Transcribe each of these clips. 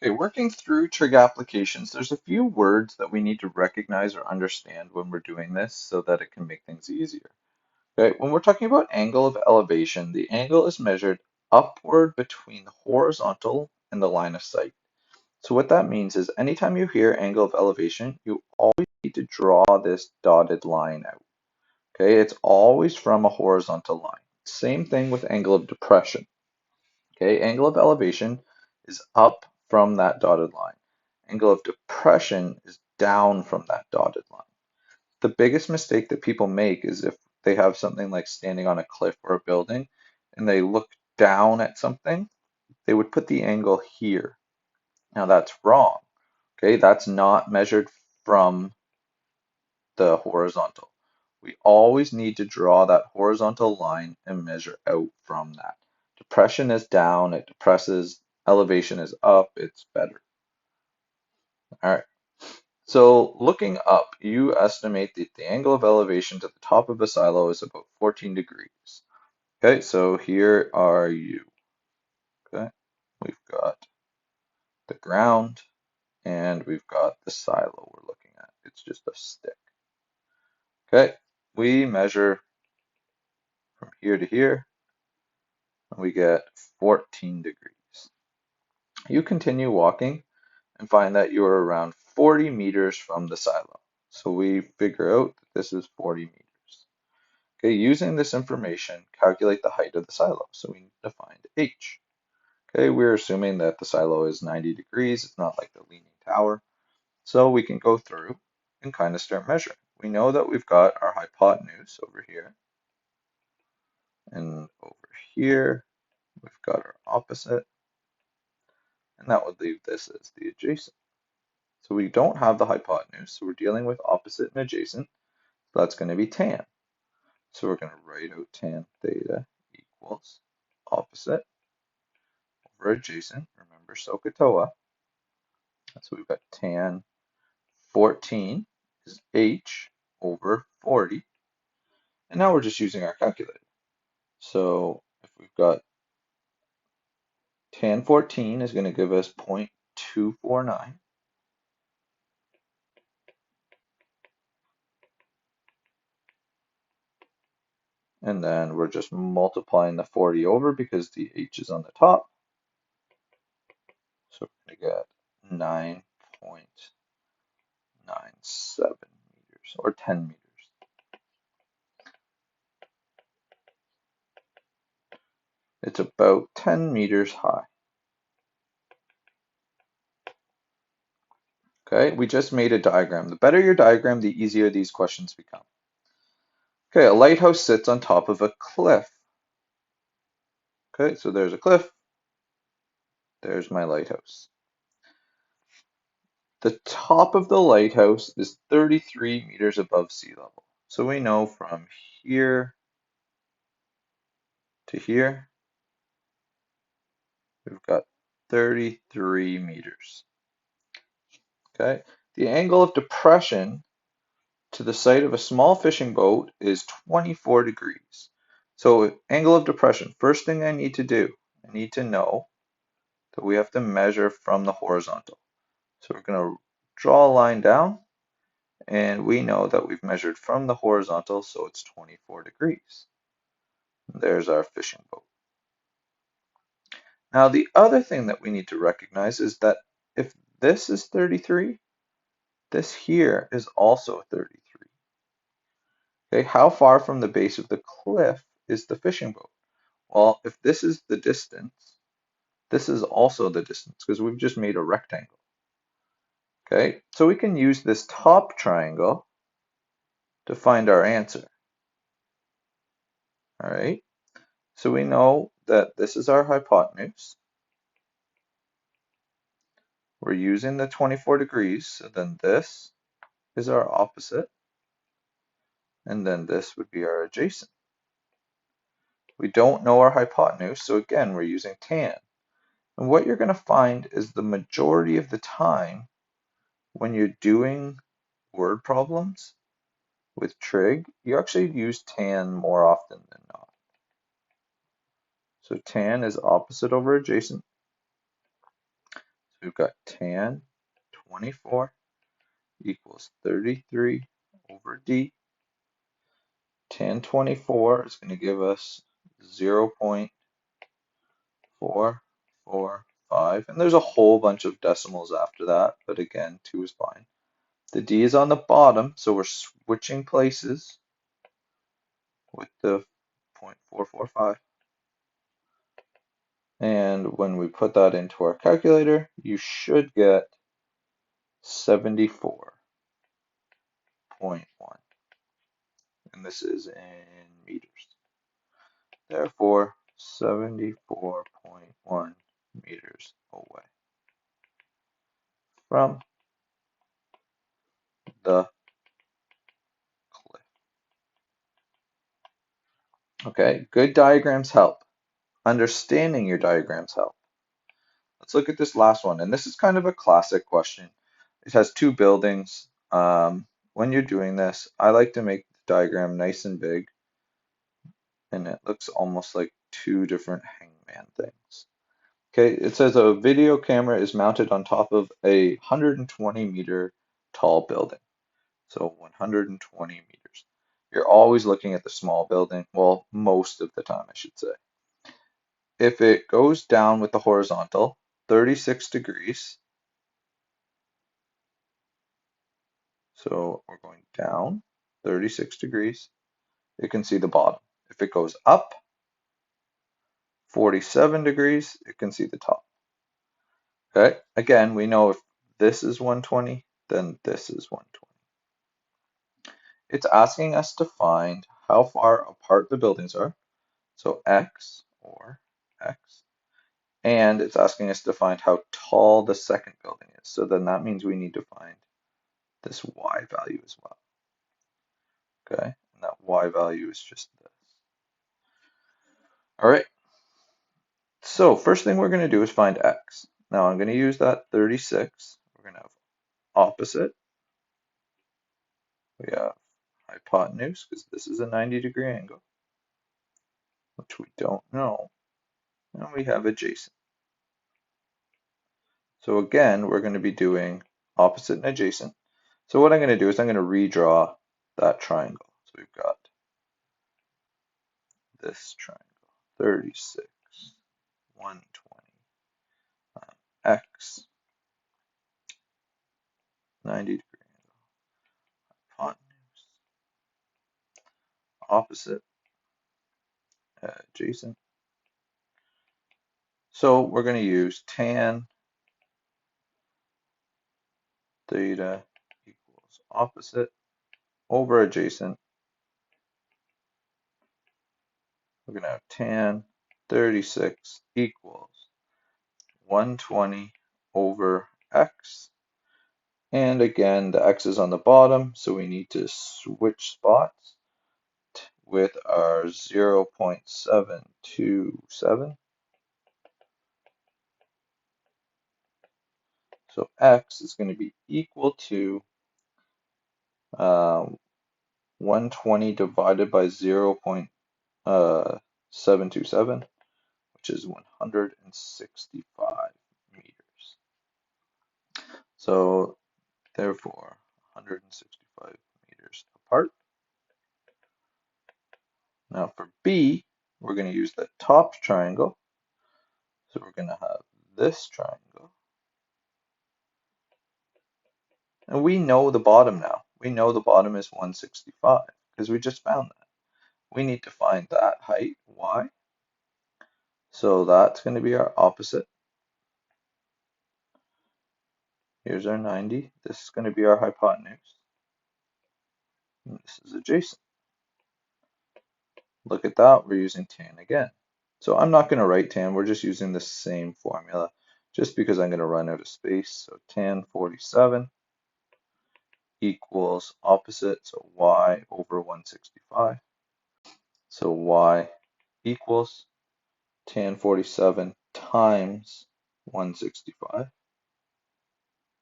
Okay, working through trig applications, there's a few words that we need to recognize or understand when we're doing this so that it can make things easier. Okay, when we're talking about angle of elevation, the angle is measured upward between the horizontal and the line of sight. So what that means is anytime you hear angle of elevation, you always need to draw this dotted line out. Okay, it's always from a horizontal line. Same thing with angle of depression. Okay, angle of elevation is up from that dotted line. Angle of depression is down from that dotted line. The biggest mistake that people make is if they have something like standing on a cliff or a building and they look down at something, they would put the angle here. Now that's wrong. Okay, that's not measured from the horizontal. We always need to draw that horizontal line and measure out from that. Depression is down, it depresses. Elevation is up, it's better. All right. So looking up, you estimate that the angle of elevation to the top of a silo is about 14 degrees. Okay, so here are you. Okay, we've got the ground and we've got the silo we're looking at. It's just a stick. Okay, we measure from here to here and we get 14 degrees. You continue walking and find that you are around 40 meters from the silo. So we figure out that this is 40 meters. Okay, using this information, calculate the height of the silo. So we need to find h. Okay, we're assuming that the silo is 90 degrees. It's not like the leaning tower. So we can go through and kind of start measuring. We know that we've got our hypotenuse over here. And over here, we've got our opposite. And that would leave this as the adjacent. So we don't have the hypotenuse, so we're dealing with opposite and adjacent. So that's going to be tan. So we're going to write out tan theta equals opposite over adjacent. Remember SOHCAHTOA. So we've got tan 14 is h over 40. And now we're just using our calculator. So if we've got tan 14 is going to give us 0.249. And then we're just multiplying the 40 over because the h is on the top. So we're going to get 9.97 meters or 10 meters. It's about 10 meters high. Okay, we just made a diagram. The better your diagram, the easier these questions become. Okay, a lighthouse sits on top of a cliff. Okay, so there's a cliff. There's my lighthouse. The top of the lighthouse is 33 meters above sea level. So we know from here to here, we've got 33 meters. Okay, the angle of depression to the site of a small fishing boat is 24 degrees. So angle of depression, first thing I need to do, I need to know that we have to measure from the horizontal. So we're going to draw a line down, and we know that we've measured from the horizontal, so it's 24 degrees. There's our fishing boat. Now the other thing that we need to recognize is that if this is 33, this here is also 33. Okay, how far from the base of the cliff is the fishing boat? Well, if this is the distance, this is also the distance because we've just made a rectangle. Okay, so we can use this top triangle to find our answer. All right, so we know that this is our hypotenuse. We're using the 24 degrees, so then this is our opposite, and then this would be our adjacent. We don't know our hypotenuse, so again, we're using tan. And what you're going to find is the majority of the time when you're doing word problems with trig, you actually use tan more often than not. So tan is opposite over adjacent. we've got tan 24 equals 33 over d. Tan 24 is going to give us 0.445, and there's a whole bunch of decimals after that, but again, 2 is fine. The d is on the bottom, so we're switching places with the 0.445. And when we put that into our calculator, you should get 74.1. And this is in meters. Therefore, 74.1 meters away from the cliff. Okay, good diagrams help. Understanding your diagrams help. Let's look at this last one. And this is kind of a classic question. It has two buildings. When you're doing this, I like to make the diagram nice and big, and it looks almost like two different hangman things. Okay, it says a video camera is mounted on top of a 120-meter tall building. So 120 meters. You're always looking at the small building. Well, most of the time, I should say. If it goes down with the horizontal, 36 degrees. So we're going down 36 degrees. You can see the bottom. If it goes up 47 degrees, you can see the top. Okay, again, we know if this is 120, then this is 120. It's asking us to find how far apart the buildings are. So X or X. And it's asking us to find how tall the second building is. So then that means we need to find this Y value as well. Okay, and that Y value is just this. All right, so first thing we're going to do is find X. Now I'm going to use that 36. We're going to have opposite. We have hypotenuse, because this is a 90-degree angle, which we don't know. And we have adjacent. So again, we're going to be doing opposite and adjacent. So what I'm going to do is I'm going to redraw that triangle. So we've got this triangle, 36, 120, X, 90-degree angle, hypotenuse, opposite, adjacent. So we're going to use tan theta equals opposite over adjacent. We're going to have tan 36 equals 120 over X. And again, the X is on the bottom, so we need to switch spots with our 0.727. So X is going to be equal to 120 divided by 0.727, which is 165 meters. So therefore, 165 meters apart. Now for B, we're going to use the top triangle. So we're going to have this triangle. And we know the bottom now. We know the bottom is 165 because we just found that. We need to find that height, Y. So that's going to be our opposite. Here's our 90. This is going to be our hypotenuse. And this is adjacent. Look at that, we're using tan again. So I'm not going to write tan, we're just using the same formula just because I'm going to run out of space. So tan 47 equals opposite, so Y over 165. So Y equals tan 47 times 165.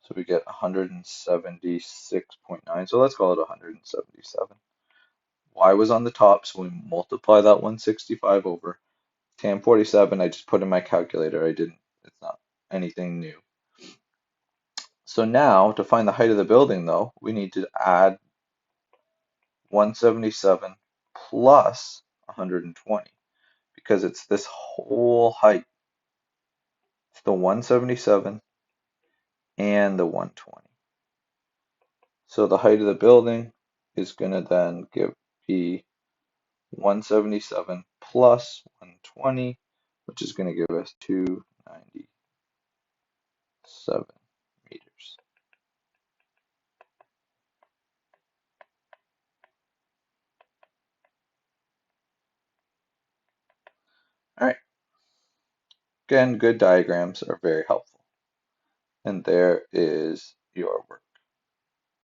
So we get 176.9. So let's call it 177. Y was on the top, so we multiply that 165 over tan 47. I just put in my calculator. It's not anything new. So now to find the height of the building though, we need to add 177 plus 120 because it's this whole height. It's the 177 and the 120. So the height of the building is going to then be 177 plus 120, which is going to give us 297 meters. All right. Again, good diagrams are very helpful. And there is your work.